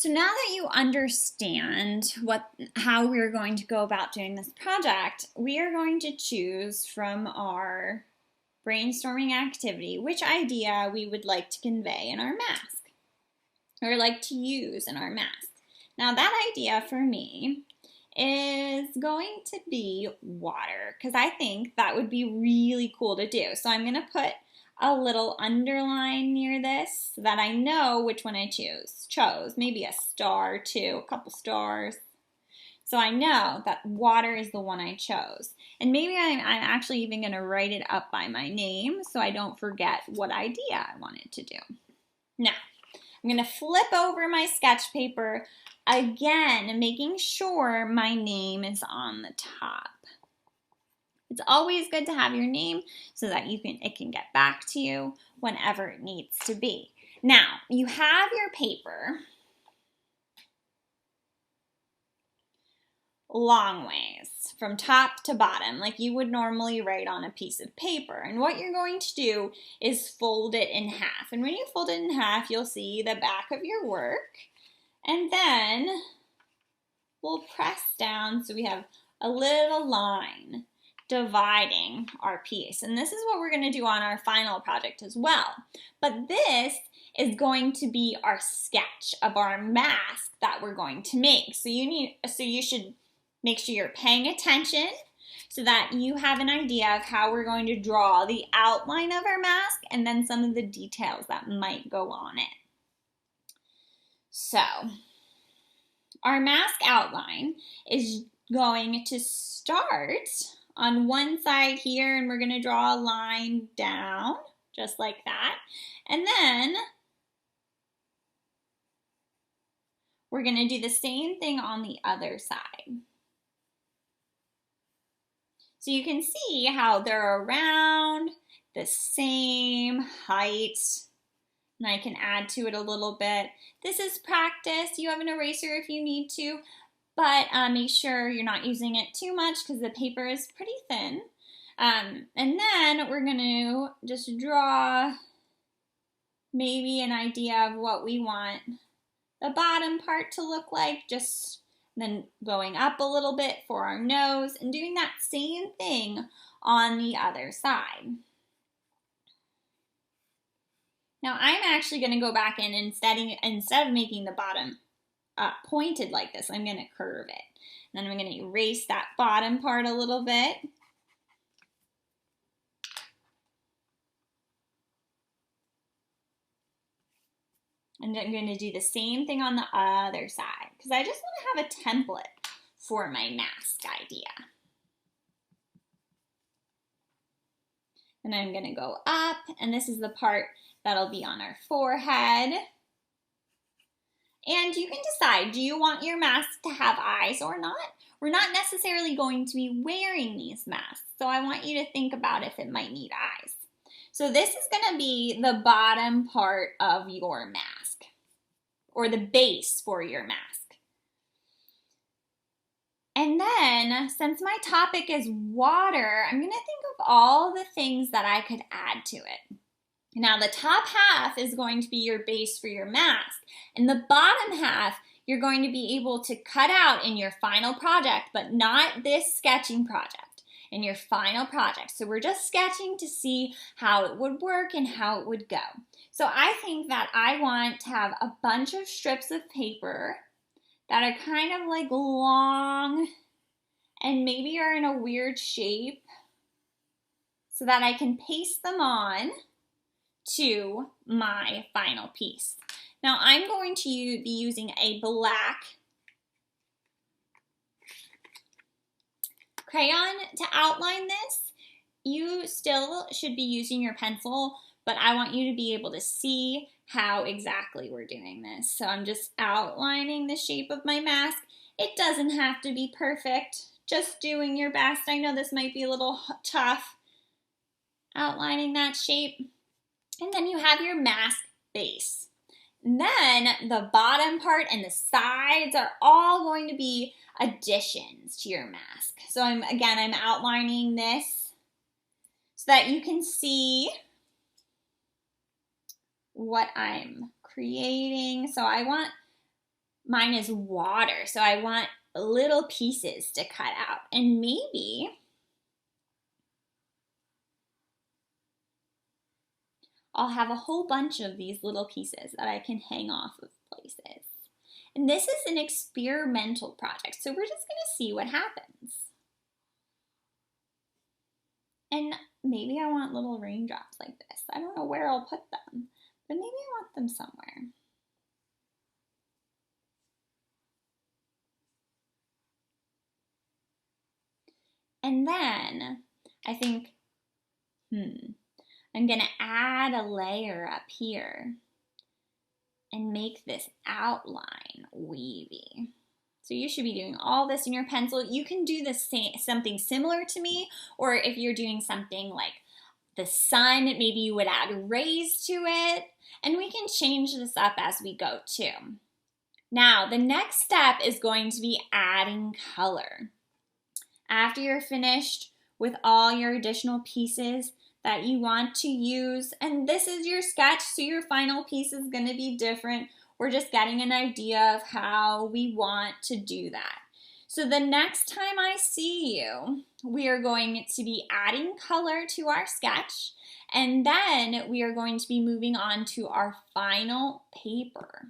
So now that you understand how we're going to go about doing this project, we are going to choose from our brainstorming activity which idea we would like to convey in our mask or like to use in our mask. Now that idea for me is going to be water because I think that would be really cool to do. So I'm going to put a little underline near this so that I know which one I chose. Maybe a star too, a couple stars. So I know that water is the one I chose. And maybe I'm actually even going to write it up by my name so I don't forget what idea I wanted to do. Now, I'm going to flip over my sketch paper again, making sure my name is on the top. It's always good to have your name so that it can get back to you whenever it needs to be. Now, you have your paper long ways from top to bottom like you would normally write on a piece of paper. And what you're going to do is fold it in half. And when you fold it in half, you'll see the back of your work. And then we'll press down so we have a little line dividing our piece. And this is what we're going to do on our final project as well. But this is going to be our sketch of our mask that we're going to make. So you should make sure you're paying attention so that you have an idea of how we're going to draw the outline of our mask and then some of the details that might go on it. So our mask outline is going to start on one side here, and we're going to draw a line down just like that. And then we're going to do the same thing on the other side. So you can see how they're around the same height. And I can add to it a little bit. This is practice. You have an eraser if you need to, but make sure you're not using it too much because the paper is pretty thin. And then we're going to just draw maybe an idea of what we want the bottom part to look like, just then going up a little bit for our nose and doing that same thing on the other side. Now I'm actually going to go back in and instead of making the bottom pointed like this, I'm going to curve it. And then I'm going to erase that bottom part a little bit. And I'm going to do the same thing on the other side because I just want to have a template for my mask idea. And I'm going to go up, and this is the part that'll be on our forehead. And you can decide, do you want your mask to have eyes or not? We're not necessarily going to be wearing these masks, so I want you to think about if it might need eyes. So this is going to be the bottom part of your mask, or the base for your mask. And then, since my topic is water, I'm going to think of all the things that I could add to it. Now, the top half is going to be your base for your mask, and the bottom half you're going to be able to cut out in your final project, but not this sketching project, in your final project. So we're just sketching to see how it would work and how it would go. So I think that I want to have a bunch of strips of paper that are kind of like long and maybe are in a weird shape so that I can paste them on to my final piece. Now I'm going to be using a black crayon to outline this. You still should be using your pencil, but I want you to be able to see how exactly we're doing this. So I'm just outlining the shape of my mask. It doesn't have to be perfect, just doing your best. I know this might be a little tough, outlining that shape. And then you have your mask base. And then the bottom part and the sides are all going to be additions to your mask. So I'm outlining this so that you can see what I'm creating. So I want Mine is water, so I want little pieces to cut out. And maybe I'll have a whole bunch of these little pieces that I can hang off of places. And this is an experimental project, so we're just gonna see what happens. And maybe I want little raindrops like this. I don't know where I'll put them, but maybe I want them somewhere. And then I think, I'm gonna add a layer up here and make this outline wavy. So you should be doing all this in your pencil. You can do something similar to me, or if you're doing something like the sun, maybe you would add rays to it, and we can change this up as we go too. Now, the next step is going to be adding color. After you're finished with all your additional pieces that you want to use, and this is your sketch, so your final piece is going to be different. We're just getting an idea of how we want to do that. So the next time I see you, we are going to be adding color to our sketch, and then we are going to be moving on to our final paper.